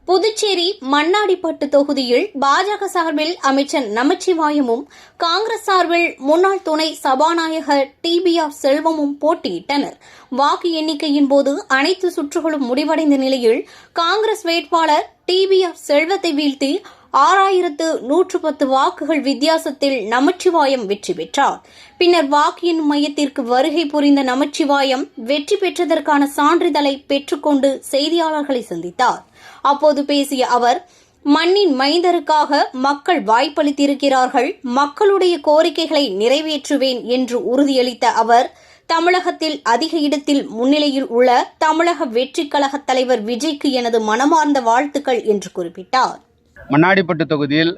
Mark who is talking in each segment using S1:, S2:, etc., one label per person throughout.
S1: புதுச்சேரி மண்ணாடிப்பட்டு தொகுதியில் பாஜக சார்பில் அமைச்சர் நமச்சிவாயமும் காங்கிரஸ் சார்பில் முன்னாள் துணை சபாநாயகர் டிபிஆர் செல்வமும் போட்டியிட்டனர். வாக்கு எண்ணிக்கையின் போது அனைத்து சுற்றுகளும் முடிவடைந்த நிலையில் காங்கிரஸ் வேட்பாளர் டிபிஆர் செல்வத்தை வீழ்த்தி 6110 வாக்குகள் வித்தியாசத்தில் நமச்சிவாயம் வெற்றி பெற்றார். பின்னர் வாக்கு எண்ணும் மையத்திற்கு வருகை புரிந்த நமச்சிவாயம் வெற்றி பெற்றதற்கான சான்றிதழை பெற்றுக்கொண்டு செய்தியாளர்களை சந்தித்தார். அப்போது பேசிய அவர், மண்ணின் மைந்தருக்காக மக்கள் வாய்ப்பளித்திருக்கிறார்கள், மக்களுடைய கோரிக்கைகளை நிறைவேற்றுவேன் என்று உறுதியளித்த அவர், தமிழகத்தில் அதிக இடத்தில் முன்னிலையில் உள்ள தமிழக வெற்றிக் கழக தலைவர் விஜய்க்கு எனது மனமார்ந்த வாழ்த்துக்கள் என்று குறிப்பிட்டார்.
S2: மண்ணாடிப்பட்டு தொகுதியில்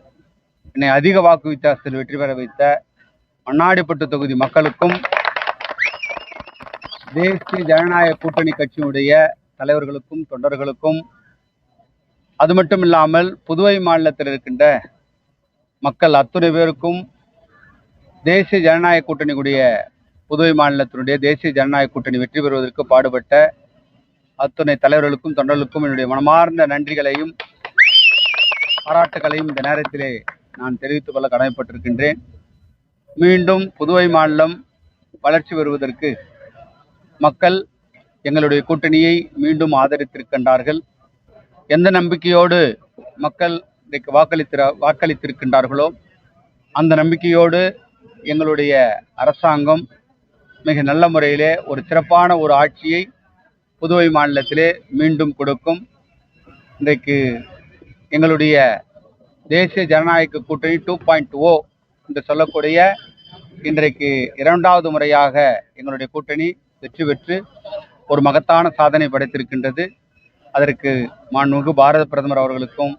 S2: என்னை அதிக வாக்கு வித்தியாசத்தில் வெற்றி பெற வைத்த மண்ணாடிப்பட்டு தொகுதி மக்களுக்கும் தேசிய ஜனநாயக கூட்டணி கட்சியினுடைய தலைவர்களுக்கும் தொண்டர்களுக்கும், அது மட்டும் இல்லாமல் புதுவை மாநிலத்தில் இருக்கின்ற மக்கள் அத்துணை பேருக்கும் தேசிய ஜனநாயக கூட்டணியுடைய புதுவை மாநிலத்தினுடைய தேசிய ஜனநாயக கூட்டணி வெற்றி பெறுவதற்கு பாடுபட்ட அத்துணை தலைவர்களுக்கும் தொண்டர்களுக்கும் என்னுடைய மனமார்ந்த நன்றிகளையும் பாராட்டுகளையும் இந்த நேரத்திலே நான் தெரிவித்துக் கொள்ள கடமைப்பட்டிருக்கின்றேன். மீண்டும் புதுவை மாநிலம் வளர்ச்சி பெறுவதற்கு மக்கள் எங்களுடைய கூட்டணியை மீண்டும் ஆதரித்திருக்கின்றார்கள். எந்த நம்பிக்கையோடு மக்கள் இன்றைக்கு வாக்களித்திருக்கின்றார்களோ அந்த நம்பிக்கையோடு எங்களுடைய அரசாங்கம் மிக நல்ல முறையிலே ஒரு சிறப்பான ஒரு ஆட்சியை புதுவை மாநிலத்திலே மீண்டும் கொடுக்கும். இன்றைக்கு எங்களுடைய தேசிய ஜனநாயக கூட்டணி 2.0 என்று சொல்லக்கூடிய இன்றைக்கு 2வது முறையாக எங்களுடைய கூட்டணி வெற்றி பெற்று ஒரு மகத்தான சாதனை படைத்திருக்கின்றது. அதற்கு மாண்புமிகு பாரத பிரதமர் அவர்களுக்கும்,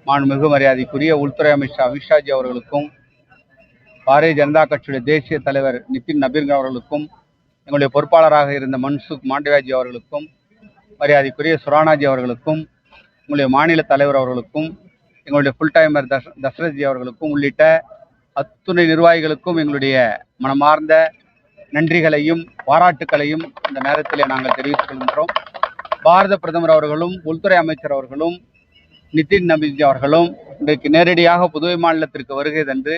S2: மாண்புமிகு மரியாதைக்குரிய உள்துறை அமைச்சர் அமித்ஷாஜி அவர்களுக்கும், பாரதிய ஜனதா கட்சியுடைய தேசிய தலைவர் நிதின் நபீன் அவர்களுக்கும், எங்களுடைய பொறுப்பாளராக இருந்த மன்சுக் மாண்டவியாஜி அவர்களுக்கும், மரியாதைக்குரிய சுரானாஜி அவர்களுக்கும், எங்களுடைய மாநில தலைவர் அவர்களுக்கும், எங்களுடைய ஃபுல் டைமர் தசரத்ஜி அவர்களுக்கும் உள்ளிட்ட அத்துணை நிர்வாகிகளுக்கும் எங்களுடைய மனமார்ந்த நன்றிகளையும் பாராட்டுக்களையும் இந்த நேரத்திலே நாங்கள் தெரிவித்துக் கொள்கின்றோம். பாரத பிரதமர் அவர்களும் உள்துறை அமைச்சர் அவர்களும் நிதின் நபீன் அவர்களும் இன்றைக்கு நேரடியாக புதுவை மாநிலத்திற்கு வருகை தந்து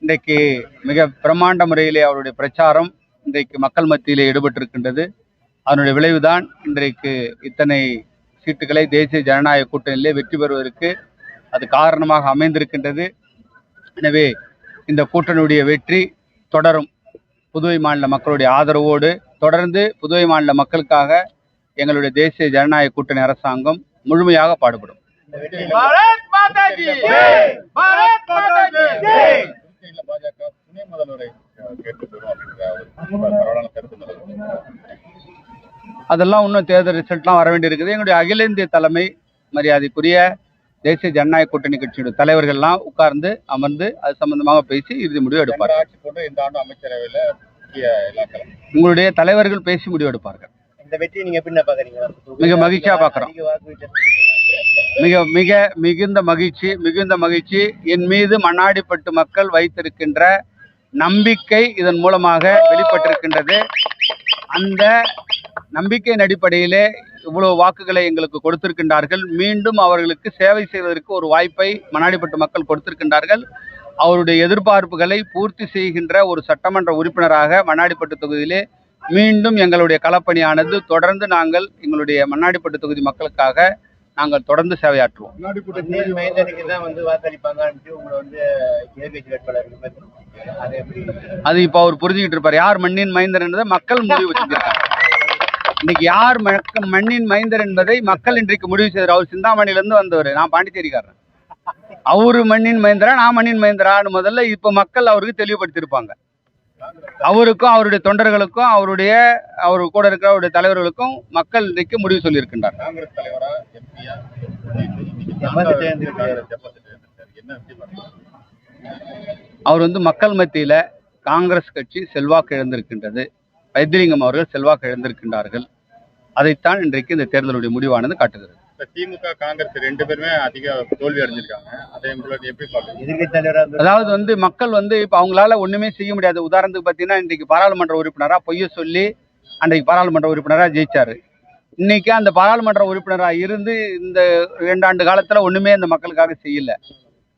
S2: இன்றைக்கு மிக பிரம்மாண்ட முறையிலே அவருடைய பிரச்சாரம் இன்றைக்கு மக்கள் மத்தியிலே ஈடுபட்டிருக்கின்றது. அதனுடைய விளைவுதான் இன்றைக்கு இத்தனை சீட்டுகளை தேசிய ஜனநாயக கூட்டணியிலே வெற்றி பெறுவதற்கு அது காரணமாக அமைந்திருக்கின்றது. எனவே இந்த கூட்டணியுடைய வெற்றி தொடரும். புதுவை மாநில மக்களுடைய ஆதரவோடு தொடர்ந்து புதுவை மாநில மக்களுக்காக எங்களுடைய தேசிய ஜனநாயக கூட்டணி அரசாங்கம் முழுமையாக பாடுபடும். அதெல்லாம் இன்னும் தேர்தல் ரிசல்ட்லாம் வர வேண்டியிருக்குது. எங்களுடைய அகில இந்திய தலைமை மரியாதைக்குரிய தேசிய ஜனநாயக கூட்டணி கட்சியுடைய தலைவர்கள்லாம் உட்கார்ந்து அமர்ந்து அது சம்பந்தமாக பேசி இறுதி முடிவு எடுப்பார்கள். உங்களுடைய தலைவர்கள் பேசி முடிவு எடுப்பார்கள்.
S3: இந்த வெற்றி நீங்க எப்படி பாக்குறீங்க?
S2: மிக மகிழ்ச்சியா பாக்குறோம். மிகுந்த மகிழ்ச்சி. என் மீது மண்ணாடிப்பட்டு மக்கள் வைத்திருக்கின்ற நம்பிக்கை இதன் மூலமாக வெளிப்பட்டிருக்கின்றது. அந்த நம்பிக்கையின் அடிப்படையிலே இவ்வளவு வாக்குகளை எங்களுக்கு கொடுத்திருக்கின்றார்கள். மீண்டும் அவர்களுக்கு சேவை செய்வதற்கு ஒரு வாய்ப்பை மண்ணாடிப்பட்டு மக்கள் கொடுத்திருக்கின்றார்கள். அவருடைய எதிர்பார்ப்புகளை பூர்த்தி செய்கின்ற ஒரு சட்டமன்ற உறுப்பினராக மண்ணாடிப்பட்டு தொகுதியிலே மீண்டும் எங்களுடைய களப்பணியானது தொடர்ந்து நாங்கள் எங்களுடைய மண்ணாடிப்பட்டு தொகுதி மக்களுக்காக நாங்கள் தொடர்ந்து சேவையாற்றுவோம். அது இப்ப அவர் புரிஞ்சுக்கிட்டு இருப்பார். யார் மண்ணின் மைந்தர் என்பதை மக்கள் முடிவு செஞ்சிருக்காங்க. இன்னைக்கு யார் மண்ணின் மைந்தர் என்பதை மக்கள் இன்றைக்கு முடிவு செய்தார். அவர் சிந்தாமணியிலிருந்து வந்தவர், நான் பாண்டிச்சேரிக்காரன். அவரு மண்ணின் மைந்தரா நான் மண்ணின் மைந்தரான்னு முதல்ல இப்ப மக்கள் அவருக்கு தெளிவுபடுத்தியிருப்பாங்க. அவருக்கும் அவருடைய தொண்டர்களுக்கும் அவரு கூட இருக்கிற அவருடைய தலைவர்களுக்கும் மக்கள் இன்றைக்கு முடிவு சொல்லியிருக்கின்றார். அவர் மக்கள் மத்தியில காங்கிரஸ் கட்சி செல்வாக்கு இழந்திருக்கின்றது. வைத்திலிங்கம் அவர்கள் செல்வாக்கு இழந்திருக்கின்றார்கள். அதைத்தான் இன்றைக்கு இந்த தேர்தலுடைய முடிவானது காட்டுகிறது.
S4: திமுக காங்கிரஸ் ரெண்டு பேருமே அதிக தோல்வி அடைஞ்சிருக்காங்க.
S2: அதாவது மக்கள் இப்ப அவங்களால ஒண்ணுமே செய்ய முடியாது. உதாரணத்துக்கு பாத்தீங்கன்னா இன்றைக்கு பாராளுமன்ற உறுப்பினரா பொய்ய சொல்லி அன்றைக்கு பாராளுமன்ற உறுப்பினரா ஜெயிச்சாரு. இன்னைக்கு அந்த பாராளுமன்ற உறுப்பினராக இருந்து இந்த 2 ஆண்டு காலத்துல ஒண்ணுமே இந்த மக்களுக்காக செய்யல.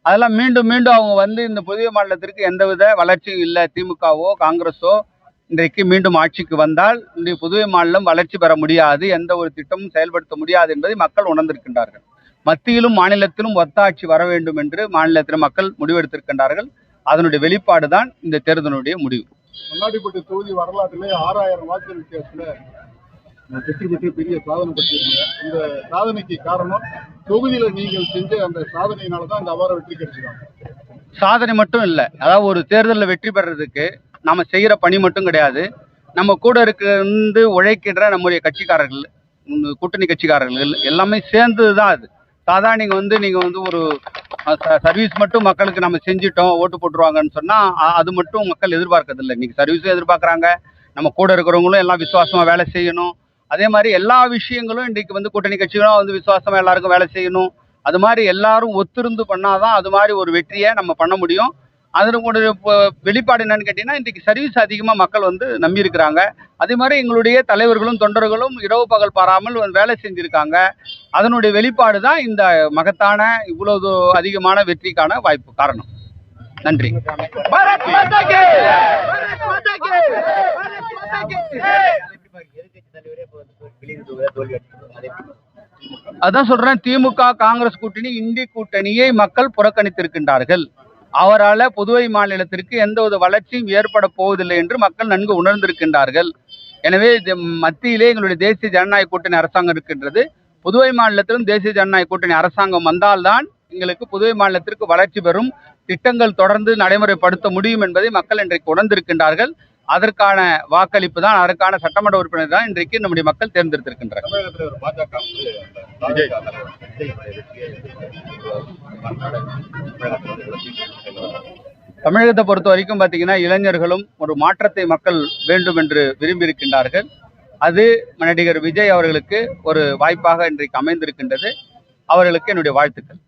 S2: அதெல்லாம் மீண்டும் மீண்டும் அவங்க வந்து இந்த புதுவை மாநிலத்திற்கு எந்தவித வளர்ச்சியும் இல்லை. திமுகவோ காங்கிரஸோ இன்றைக்கு மீண்டும் ஆட்சிக்கு வந்தால் இந்த புதுவை மாநிலம் வளர்ச்சி பெற முடியாது, எந்த ஒரு திட்டமும் செயல்படுத்த முடியாது என்பதை மக்கள் உணர்ந்திருக்கின்றார்கள். மத்தியிலும் மாநிலத்திலும் ஒத்தாட்சி வர வேண்டும் என்று மாநிலத்தில் மக்கள் முடிவெடுத்திருக்கின்றார்கள். அதனுடைய வெளிப்பாடு தான் இந்த தேர்தலுடைய முடிவு.
S5: மண்ணாடிப்பட்டு தொகுதி வரலாற்றிலே 6000 வாக்கு வித்தியாசத்துல வெற்றி பெற்று பெரிய சாதனை பெற்றிருக்கீங்க. இந்த சாதனைக்கு காரணம் தொகுதியில நீங்கள் செஞ்ச அந்த சாதனையினால தான் இந்த அபார வெற்றி கிடைச்சிருக்காங்க.
S2: சாதனை மட்டும் இல்லை, அதாவது ஒரு தேர்தலில் வெற்றி பெறதுக்கு நம்ம செய்கிற பணி மட்டும் கிடையாது. நம்ம கூட இருந்து உழைக்கின்ற நம்முடைய கட்சிக்காரர்கள், கூட்டணி கட்சிக்காரர்கள் எல்லாமே சேர்ந்தது தான் அது. சாதாரண நீங்கள் வந்து ஒரு சர்வீஸ் மட்டும் மக்களுக்கு நம்ம செஞ்சிட்டோம் ஓட்டு போட்டுருவாங்கன்னு சொன்னால் அது மட்டும் மக்கள் எதிர்பார்க்கறதில்லை. இன்றைக்கி சர்வீஸும் எதிர்பார்க்குறாங்க, நம்ம கூட இருக்கிறவங்களும் எல்லாம் விசுவாசமாக வேலை செய்யணும். அதே மாதிரி எல்லா விஷயங்களும் இன்றைக்கு வந்து கூட்டணி கட்சிகளும் வந்து விசுவாசமாக எல்லாருக்கும் வேலை செய்யணும். அது மாதிரி எல்லாரும் ஒத்திருந்து பண்ணாதான் அது மாதிரி ஒரு வெற்றியை நம்ம பண்ண முடியும். அதனுடைய வெளிப்பாடு என்னன்னு கேட்டிங்கன்னா, இன்றைக்கு சர்வீஸ் அதிகமாக மக்கள் வந்து நம்பி இருக்கிறாங்க. அதே மாதிரி எங்களுடைய தலைவர்களும் தொண்டர்களும் இரவு பகல் பாராமல் வேலை செஞ்சுருக்காங்க. அதனுடைய வெளிப்பாடு தான் இந்த மகத்தான இவ்வளவு அதிகமான வெற்றிக்கான வாய்ப்பு காரணம். நன்றி. அதான் சொல்றேன், திமுக காங்கிரஸ் கூட்டணி இந்திய கூட்டணியை மக்கள் புறக்கணித்திருக்கின்றார்கள். அவரால் புதுவை மாநிலத்திற்கு எந்த ஒரு வளர்ச்சியும் ஏற்பட போவதில்லை என்று மக்கள் நன்கு உணர்ந்திருக்கின்றார்கள். எனவே மத்தியிலே எங்களுடைய தேசிய ஜனநாயக கூட்டணி அரசாங்கம் இருக்கின்றது. புதுவை மாநிலத்திலும் தேசிய ஜனநாயக கூட்டணி அரசாங்கம் வந்தால்தான் எங்களுக்கு புதுவை மாநிலத்திற்கு வளர்ச்சி பெறும், திட்டங்கள் தொடர்ந்து நடைமுறைப்படுத்த முடியும் என்பதை மக்கள் இன்றைக்கு உணர்ந்திருக்கின்றார்கள். அதற்கான வாக்களிப்பு தான், அதற்கான சட்டமன்ற உறுப்பினர் தான் இன்றைக்கு நம்முடைய மக்கள் தேர்ந்தெடுத்திருக்கின்றனர். தமிழகத்தை பொறுத்த வரைக்கும் பார்த்தீங்கன்னா, இளைஞர்களும் ஒரு மாற்றத்தை மக்கள் வேண்டும் என்று விரும்பி இருக்கின்றார்கள். அது நடிகர் விஜய் அவர்களுக்கு ஒரு வாய்ப்பாக இன்றைக்கு அமைந்திருக்கின்றது. அவர்களுக்கு என்னுடைய வாழ்த்துக்கள்.